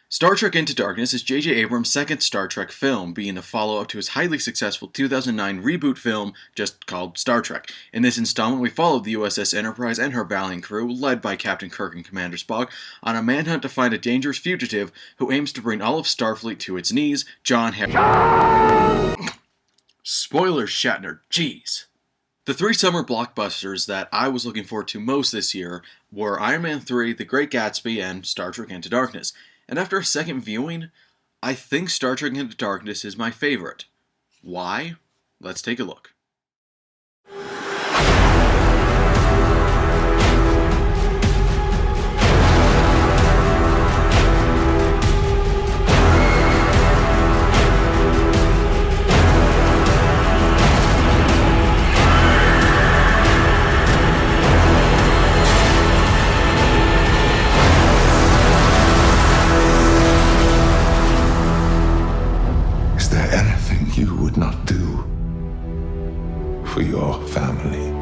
Star Trek Into Darkness is J.J. Abrams' second Star Trek film, being a follow-up to his highly successful 2009 reboot film just called Star Trek. In this installment, we followed the USS Enterprise and her valiant crew, led by Captain Kirk and Commander Spock, on a manhunt to find a dangerous fugitive who aims to bring all of Starfleet to its knees, John Spoilers, Shatner, jeez. The three summer blockbusters that I was looking forward to most this year were Iron Man 3, The Great Gatsby, and Star Trek Into Darkness. And after a second viewing, I think Star Trek Into Darkness is my favorite. Why? Let's take a look. Is there anything you would not do for your family?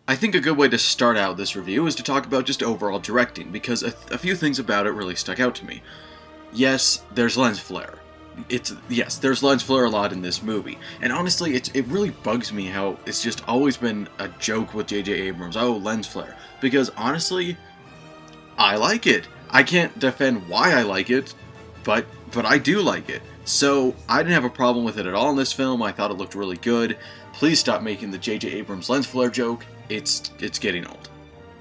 I think a good way to start out this review is to talk about just overall directing, because a few things about it really stuck out to me. Yes, there's lens flare. There's lens flare a lot in this movie, and honestly, it really bugs me how it's just always been a joke with J.J. Abrams, oh, lens flare, because honestly, I like it. I can't defend why I like it, but I do like it. So, I didn't have a problem with it at all in this film. I thought it looked really good. Please stop making the J.J. Abrams lens flare joke. It's getting old.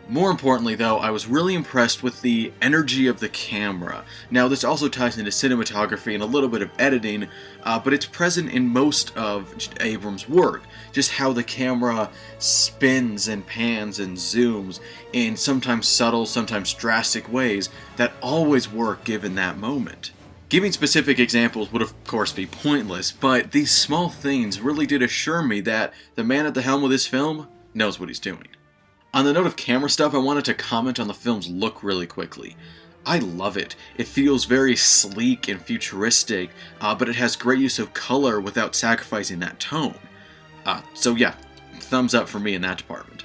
More importantly, though, I was really impressed with the energy of the camera. Now, this also ties into cinematography and a little bit of editing, but it's present in most of Abrams' work. Just how the camera spins and pans and zooms in sometimes subtle, sometimes drastic ways that always work given that moment. Giving specific examples would of course be pointless, but these small things really did assure me that the man at the helm of this film knows what he's doing. On the note of camera stuff, I wanted to comment on the film's look really quickly. I love it. It feels very sleek and futuristic, but it has great use of color without sacrificing that tone. So yeah, thumbs up for me in that department.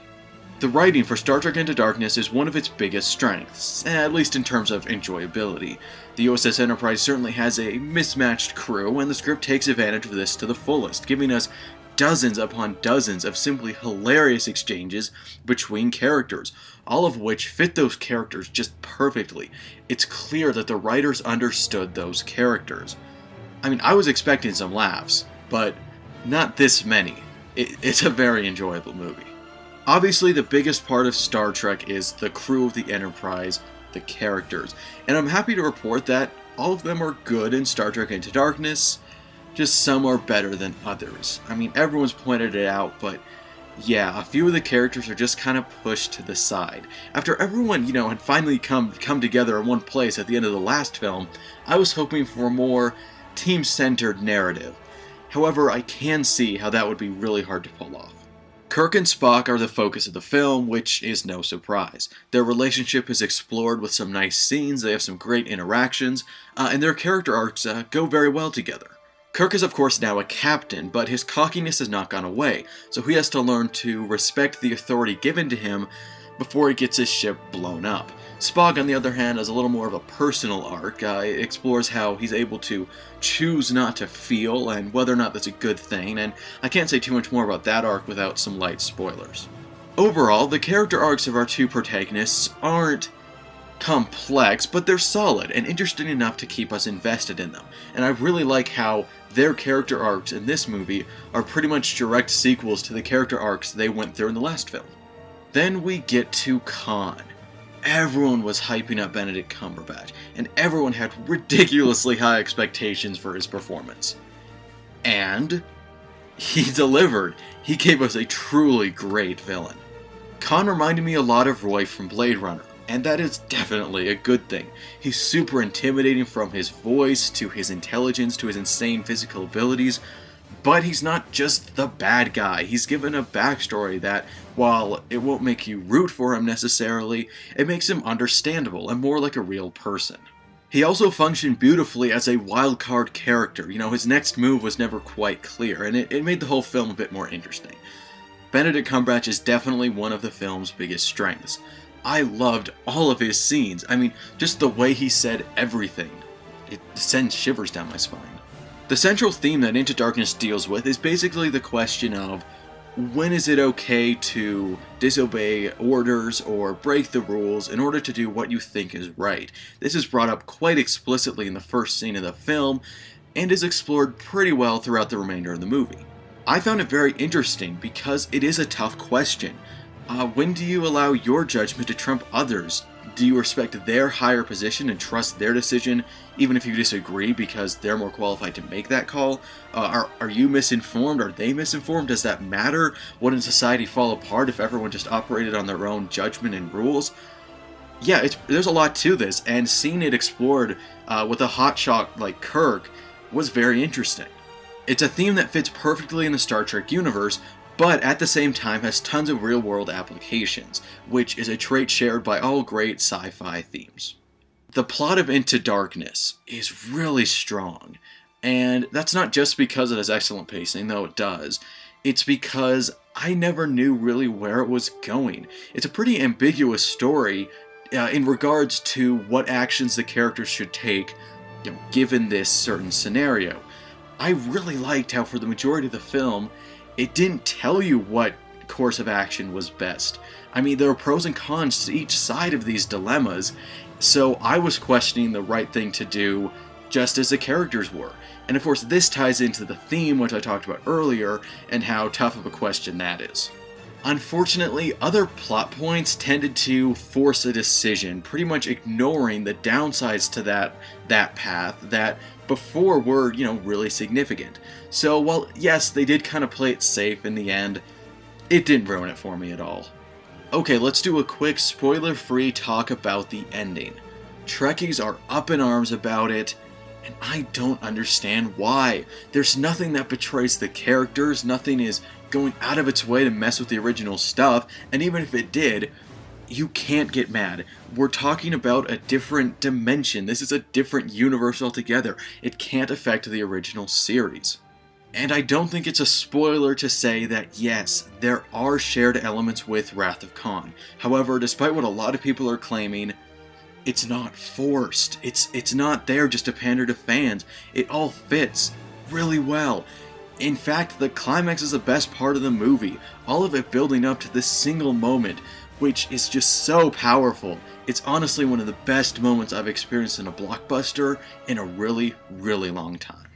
The writing for Star Trek Into Darkness is one of its biggest strengths, at least in terms of enjoyability. The USS Enterprise certainly has a mismatched crew, and the script takes advantage of this to the fullest, giving us dozens upon dozens of simply hilarious exchanges between characters, all of which fit those characters just perfectly. It's clear that the writers understood those characters. I mean, I was expecting some laughs, but not this many. It's a very enjoyable movie. Obviously, the biggest part of Star Trek is the crew of the Enterprise, the characters, and I'm happy to report that all of them are good in Star Trek Into Darkness. Just some are better than others. I mean, everyone's pointed it out, but yeah, a few of the characters are just kind of pushed to the side. After everyone, had finally come together in one place at the end of the last film, I was hoping for a more team-centered narrative. However, I can see how that would be really hard to pull off. Kirk and Spock are the focus of the film, which is no surprise. Their relationship is explored with some nice scenes, they have some great interactions, and their character arcs go very well together. Kirk is of course now a captain, but his cockiness has not gone away, so he has to learn to respect the authority given to him before he gets his ship blown up. Spock, on the other hand, has a little more of a personal arc. It explores how he's able to choose not to feel, and whether or not that's a good thing, and I can't say too much more about that arc without some light spoilers. Overall, the character arcs of our two protagonists aren't complex, but they're solid and interesting enough to keep us invested in them, and I really like how their character arcs in this movie are pretty much direct sequels to the character arcs they went through in the last film. Then we get to Khan. Everyone was hyping up Benedict Cumberbatch, and everyone had ridiculously high expectations for his performance. And he delivered. He gave us a truly great villain. Khan reminded me a lot of Roy from Blade Runner, and that is definitely a good thing. He's super intimidating from his voice, to his intelligence, to his insane physical abilities, but he's not just the bad guy. He's given a backstory that, while it won't make you root for him necessarily, it makes him understandable and more like a real person. He also functioned beautifully as a wild-card character. You know, his next move was never quite clear, and it made the whole film a bit more interesting. Benedict Cumberbatch is definitely one of the film's biggest strengths. I loved all of his scenes. I mean, just the way he said everything. It sends shivers down my spine. The central theme that Into Darkness deals with is basically the question of when is it okay to disobey orders or break the rules in order to do what you think is right. This is brought up quite explicitly in the first scene of the film and is explored pretty well throughout the remainder of the movie. I found it very interesting because it is a tough question. When do you allow your judgment to trump others? Do you respect their higher position and trust their decision, even if you disagree because they're more qualified to make that call? Are you misinformed? Are they misinformed? Does that matter? Wouldn't society fall apart if everyone just operated on their own judgment and rules? Yeah, there's a lot to this, and seeing it explored with a hotshot like Kirk was very interesting. It's a theme that fits perfectly in the Star Trek universe, but at the same time has tons of real-world applications, which is a trait shared by all great sci-fi themes. The plot of Into Darkness is really strong, and that's not just because it has excellent pacing, though it does. It's because I never knew really where it was going. It's a pretty ambiguous story in regards to what actions the characters should take, given this certain scenario. I really liked how for the majority of the film, it didn't tell you what course of action was best. I mean, there were pros and cons to each side of these dilemmas, so I was questioning the right thing to do just as the characters were. And of course, this ties into the theme, which I talked about earlier, and how tough of a question that is. Unfortunately, other plot points tended to force a decision, pretty much ignoring the downsides to that path that before were, really significant. So while, yes, they did kind of play it safe in the end, it didn't ruin it for me at all. Okay, let's do a quick spoiler-free talk about the ending. Trekkies are up in arms about it, and I don't understand why. There's nothing that betrays the characters, nothing is going out of its way to mess with the original stuff, and even if it did, you can't get mad. We're talking about a different dimension. This is a different universe altogether. It can't affect the original series. And I don't think it's a spoiler to say that yes, there are shared elements with Wrath of Khan. However, despite what a lot of people are claiming, it's not forced. It's not there just to pander to fans. It all fits really well. In fact, the climax is the best part of the movie. All of it building up to this single moment, which is just so powerful. It's honestly one of the best moments I've experienced in a blockbuster in a really, really long time.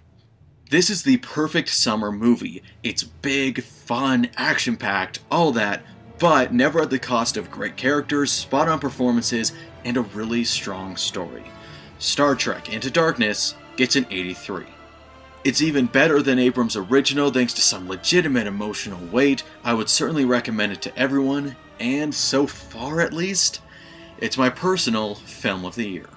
This is the perfect summer movie. It's big, fun, action-packed, all that, but never at the cost of great characters, spot-on performances, and a really strong story. Star Trek Into Darkness gets an 83. It's even better than Abrams' original thanks to some legitimate emotional weight. I would certainly recommend it to everyone, and so far at least, it's my personal film of the year.